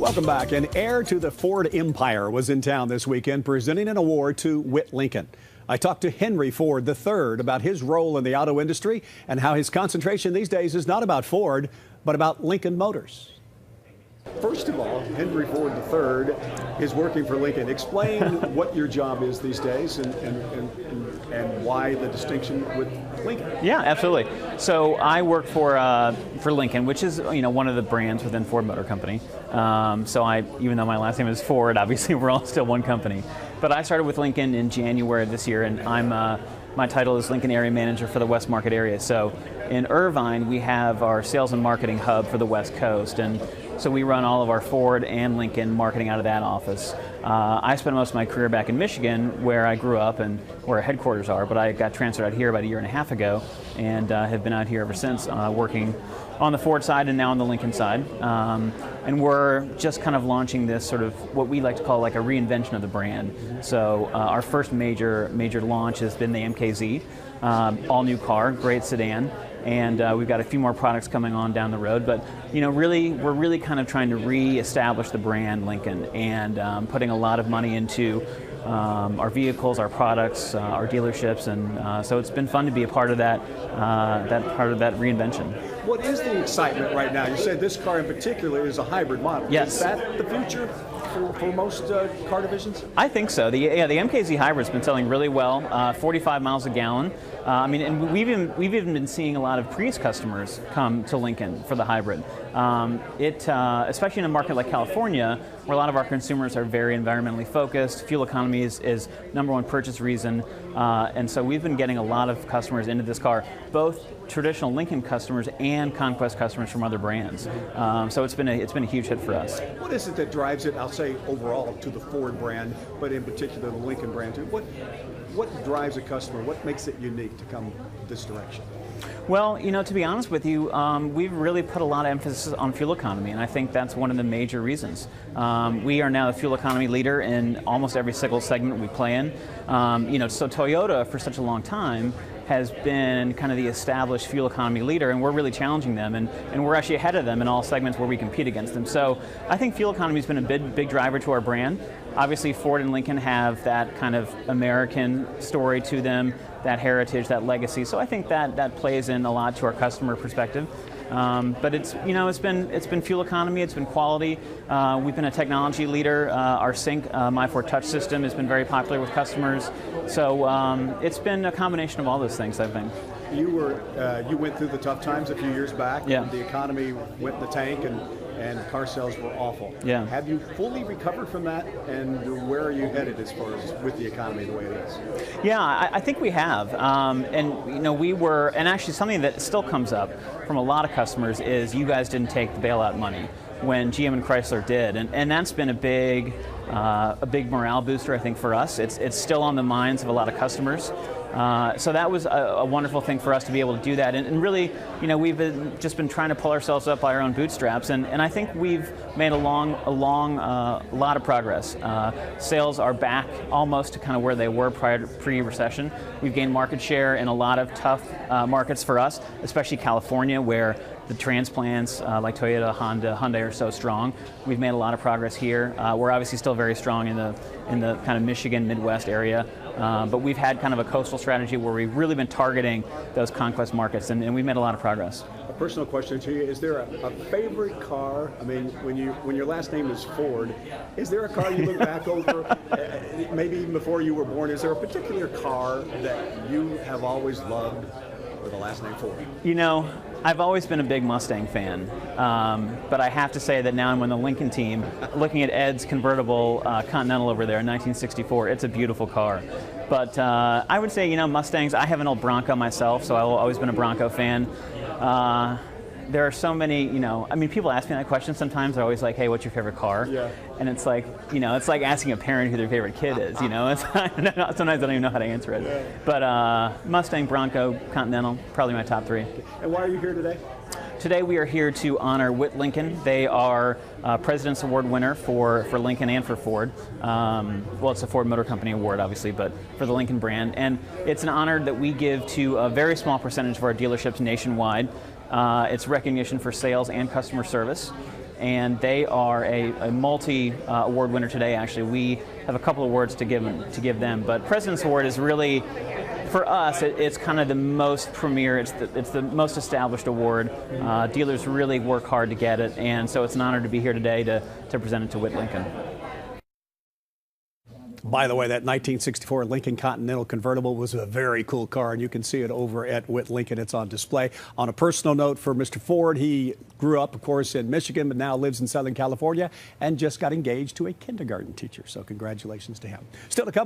Welcome back. An heir to the Ford empire was in town this weekend presenting an award to Whit Lincoln. I talked to Henry Ford III about his role in the auto industry and how his concentration these days is not about Ford, but about Lincoln Motors. First of all, Henry Ford III is working for Lincoln. Explain what your job is these days and why the distinction with Lincoln. Yeah, absolutely. So I work for Lincoln, which is one of the brands within Ford Motor Company. Even though my last name is Ford, obviously we're all still one company. But I started with Lincoln in January of this year, and my title is Lincoln Area Manager for the West Market area. So in Irvine, we have our sales and marketing hub for the West Coast, and so we run all of our Ford and Lincoln marketing out of that office. I spent most of my career back in Michigan, where I grew up and where our headquarters are, but I got transferred out here about a year and a half ago, and have been out here ever since, working on the Ford side and now on the Lincoln side. And we're just kind of launching this sort of what we like to call like a reinvention of the brand. So our first major launch has been the MKZ, all new car, great sedan. And we've got a few more products coming on down the road, but we're really kind of trying to re-establish the brand Lincoln, and putting a lot of money into our vehicles, our products, our dealerships, and so it's been fun to be a part of that reinvention. What is the excitement right now? You said this car in particular is a hybrid model. Yes. Is that the future for most car divisions? I think so. The MKZ Hybrid's been selling really well, 45 miles a gallon. And we've even been seeing a lot of Prius customers come to Lincoln for the hybrid. Especially in a market like California, where a lot of our consumers are very environmentally focused, fuel economy is number one purchase reason, and so we've been getting a lot of customers into this car, both traditional Lincoln customers and Conquest customers from other brands. So it's been a huge hit for us. What is it that drives it, I'll say overall, to the Ford brand, but in particular the Lincoln brand too? What drives a customer? What makes it unique to come this direction? Well, to be honest with you, we've really put a lot of emphasis on fuel economy, and I think that's one of the major reasons. We are now the fuel economy leader in almost every single segment we play in. So Toyota, for such a long time, has been kind of the established fuel economy leader, and we're really challenging them, and we're actually ahead of them in all segments where we compete against them. So I think fuel economy has been a big driver to our brand. Obviously, Ford and Lincoln have that kind of American story to them, that heritage, that legacy. So I think that plays in a lot to our customer perspective. But it's been fuel economy, it's been quality. We've been a technology leader. Our Sync MyFord Touch system has been very popular with customers. So it's been a combination of all those things, I think. You went through the tough times a few years back. Yeah. When the economy went in the tank and car sales were awful. Yeah. Have you fully recovered from that, and where are you headed as far as with the economy the way it is? Yeah, I think we have, and actually something that still comes up from a lot of customers is you guys didn't take the bailout money when GM and Chrysler did, and that's been a big morale booster, I think, for us. It's still on the minds of a lot of customers. So that was a wonderful thing for us to be able to do that, and really, we've just been trying to pull ourselves up by our own bootstraps, and I think we've made a lot of progress. Sales are back almost to kind of where they were pre-recession. We've gained market share in a lot of tough markets for us, especially California, where the transplants like Toyota, Honda, Hyundai are so strong. We've made a lot of progress here. We're obviously still very strong in the kind of Michigan, Midwest area, but we've had kind of a coastal strategy where we've really been targeting those conquest markets, and we've made a lot of progress. A personal question to you: is there a favorite car? I mean, when your last name is Ford, is there a car you look back over, maybe even before you were born? Is there a particular car that you have always loved with the last name Ford? I've always been a big Mustang fan, but I have to say that now I'm on the Lincoln team, looking at Ed's convertible Continental over there in 1964. It's a beautiful car. But I would say, Mustangs, I have an old Bronco myself, so I've always been a Bronco fan. There are so many, people ask me that question sometimes. They're always like, hey, what's your favorite car? Yeah. And it's like, it's like asking a parent who their favorite kid is, It's, sometimes I don't even know how to answer it. Yeah. But Mustang, Bronco, Continental, probably my top three. And why are you here today? Today we are here to honor Whit Lincoln. They are President's Award winner for Lincoln and for Ford. Well, it's a Ford Motor Company award, obviously, but for the Lincoln brand. And it's an honor that we give to a very small percentage of our dealerships nationwide. It's recognition for sales and customer service. and they are a multi-award winner today. Actually, we have a couple of awards to give them, but President's Award is really, for us, it's kind of the most premier, it's the most established award. Dealers really work hard to get it, and so it's an honor to be here today to present it to Witt Lincoln. By the way, that 1964 Lincoln Continental convertible was a very cool car, and you can see it over at Witt Lincoln. It's on display. On a personal note for Mr. Ford, he grew up, of course, in Michigan, but now lives in Southern California and just got engaged to a kindergarten teacher. So congratulations to him. Still to come.